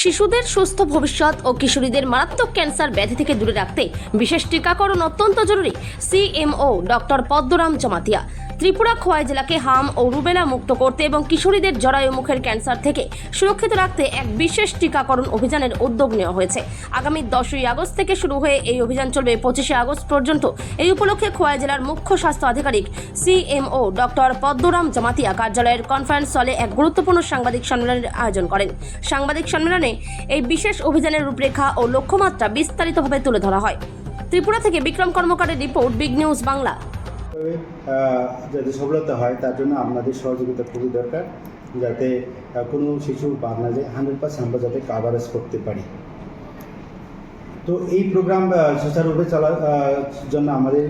শিশুদের সুস্থ ভবিষ্যৎ ও কিশোরীদের মারাত্মক ক্যান্সার ব্যাধি থেকে দূরে রাখতে বিশেষ টিকাকরণ অত্যন্ত জরুরি। CMO doctor Padmaram Jamatia. ত্রিপুরা খোয়াই জেলাকে হাম ও রুবেলা মুক্ত করতে এবং কিশোরীদের জরায়ু মুখের ক্যান্সার থেকে সুরক্ষিত রাখতে এক বিশেষ টিকাকরণ অভিযানের উদ্যোগ নেওয়া হয়েছে। আগামী 10ই আগস্ট থেকে শুরু হয়ে এই অভিযান চলবে 25শে আগস্ট পর্যন্ত। এই উপলক্ষে খোয়াই জেলার মুখ্য স্বাস্থ্য আধিকারিক সিএমও ডক্টর পদ্মরাম জমাতিয়া কার্যালয়ের কনফারেন্স হলে এক গুরুত্বপূর্ণ সাংবাদিক সম্মেলনের আয়োজন করেন। সাংবাদিক সম্মেলনে এই বিশেষ অভিযানের রূপরেখা ও লক্ষ্যমাত্রা বিস্তারিতভাবে তুলে ধরা হয়। ত্রিপুরা থেকে বিক্রম কর্মকারের রিপোর্ট, বিগ নিউজ বাংলা। যাতে সফলতা হয় তার জন্য আপনাদের সহযোগিতা খুবই দরকার, যাতে কোনো শিশু বা না যায় 100% আমরা যাতে কাভারেজ করতে পারি। তো এই প্রোগ্রাম সুচারুরূপে চলার জন্য আমাদের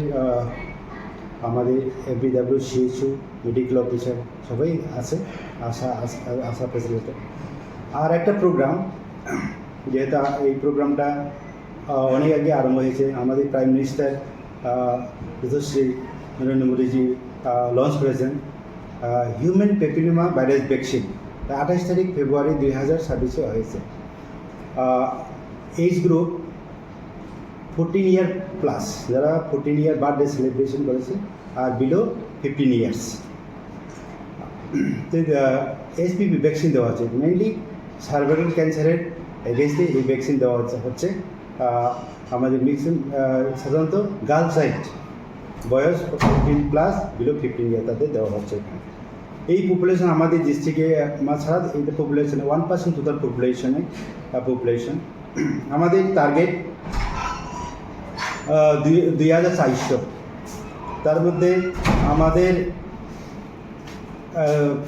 বিডব্লিউ, সিএইচইউ, মেডিকেল অফিসার সবাই আছে, আশা ফ্যাসিলিটেটর। আর একটা প্রোগ্রাম, যেহেতু এই প্রোগ্রামটা অনেক আগে আরম্ভ হয়েছে, আমাদের প্রাইম মিনিস্টার যশস্বী নরেন্দ্র মোদীজি লঞ্চ করেছেন হিউম্যান প্যাপিলোমা ভাইরাস ভ্যাকসিন। 28 তারিখ ফেব্রুয়ারি 2026 হয়েছে। এজ গ্রুপ 14 ইয়ার প্লাস, যারা 14 ইয়ার বার্থডে সেলিব্রেশন করেছে, আর বিলো 15 ইয়ার্স HPV ভ্যাকসিন দেওয়া হচ্ছে। মেইনলি সার্ভাইকাল ক্যান্সারের এগেনস্টে এই ভ্যাকসিন দেওয়া হচ্ছে। আমাদের ম্যাক্সিমাম সাধারণত গার্ল চাইল্ড বয়স 14 প্লাস বিলো 15 ইয়ার তাদের দেওয়া হচ্ছে। এই পপুলেশন আমাদের ডিস্ট্রিক্টে ছাড়া এই পপুলেশনে 1% টোটাল পপুলেশন। আমাদের টার্গেট 2400। তার মধ্যে আমাদের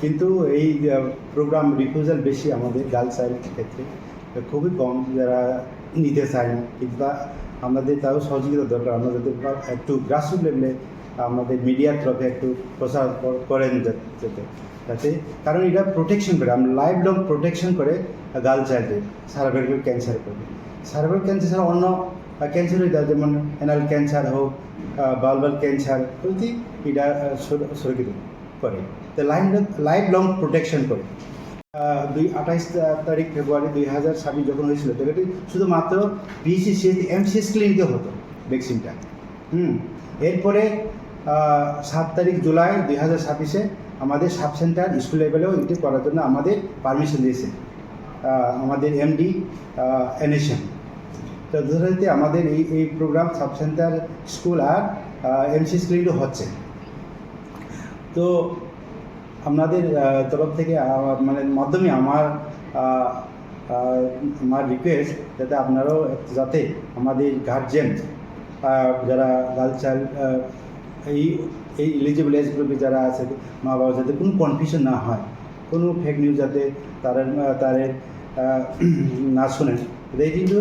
কিন্তু এই প্রোগ্রাম রিফিউজাল বেশি আমাদের গার্ল চাইল্ডের ক্ষেত্রে, খুবই কম যারা নিতে চায় না। কিন্তু আমাদের তাও সহযোগিতা দরকার। আমরা যাতে একটু গ্রাসরুট লেভেলে আমাদের মিডিয়ার তরফে একটু প্রচার করেন যাতে, কারণ এটা প্রোটেকশন করে, আমরা লাইফ লং প্রোটেকশন করে গার্ল চাইল্ডের সার্ভাইকাল ক্যান্সার করে। সার্ভাইকাল ক্যান্সার ছাড়া অন্য ক্যান্সার হয়ে যায়, যেমন অ্যানাল ক্যান্সার হোক, বালবাল ক্যান্সার প্রতি এটা সুরক্ষিত করে, তো লাইফ লং প্রোটেকশন করে। 28 তারিখ ফেব্রুয়ারি 2026 যখন হয়েছিল, তখন শুধুমাত্র BCCS MCS ক্লিনিকে হতো ভ্যাকসিনটা। এরপরে 7 তারিখ জুলাই 2026 আমাদের সাব সেন্টার স্কুল লেভেলেও এটি করার জন্য আমাদের পারমিশন দিয়েছে আমাদের MD NSM। তো যথারীতি আমাদের এই প্রোগ্রাম সাব সেন্টার, স্কুল আর MCS ক্লিনিকও হচ্ছে। তো আপনাদের তরফ থেকে মাধ্যমে আমার রিকোয়েস্ট, যাতে আপনারাও যাতে আমাদের গার্জেন যারা গার্ল চাইল্ড এই এলিজিবল এজ গ্রুপে যারা আছে, মা বাবা, যাতে কোনো কনফিউশন না হয়, কোনো ফেক নিউজ যাতে তারা না শোনেন। এই কিন্তু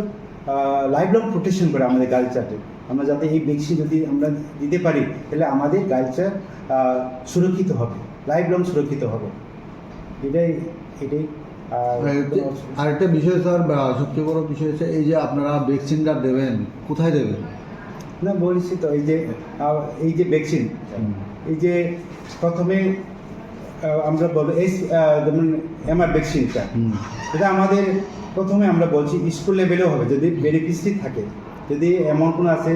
লাইফ লং প্রোটেকশন করে আমাদের গার্ল চাইল্ডের। আমরা যাতে এই ভ্যাকসিন যদি আমরা দিতে পারি, তাহলে আমাদের গার্ল চাইল্ড সুরক্ষিত হবে, লাইফ লং সুরক্ষিত হবে। এটাই আরেকটা বিষয় স্যার, সবচেয়ে বড় বিষয় হচ্ছে এই যে আপনারা ভ্যাকসিনটা দেবেন, কোথায় দেবেন? না বলেছি তো, এই যে ভ্যাকসিন, এই যে প্রথমে আমরা বলবো যেমন MR ভ্যাকসিনটা, এটা আমাদের প্রথমে আমরা বলছি স্কুল লেভেলেও হবে, যদি বেনিফিশিয়ারি থাকে, যদি এমন কোনো আছে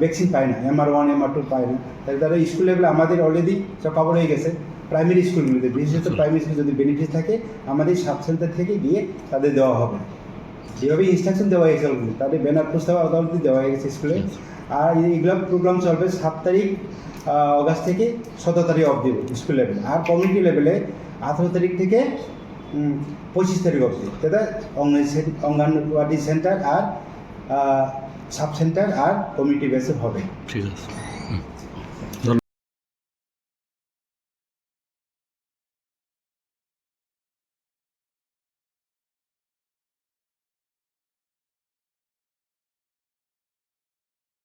ভ্যাকসিন পায় না, MR1 MR2 পায় না, তাহলে তারা স্কুল লেভেলে আমাদের অলরেডি সব কভার হয়ে গেছে। প্রাইমারি স্কুলগুলিতে, বিশেষত প্রাইমারি স্কুলে যদি বেনিফিট থাকে, আমাদের সাব সেন্টার থেকে গিয়ে তাদের দেওয়া হবে। যেভাবে ইনস্ট্রাকশন দেওয়া হয়েছে অলরেডি, তাদের ব্যানার প্রস্তাব অলরেডি দেওয়া হয়ে গেছে স্কুলে। আর এইগুলো প্রোগ্রাম চলবে 7 তারিখ অগাস্ট থেকে 17 তারিখ অবধি স্কুল লেভেলে, আর কমিউনিটি লেভেলে 18 তারিখ থেকে 25 তারিখ অবধি। সেটা অঙ্গনওয়াড়ি সেন্টার আর সাব সেন্টার আর কমিউনিটি বেসে হবে। ঠিক আছে।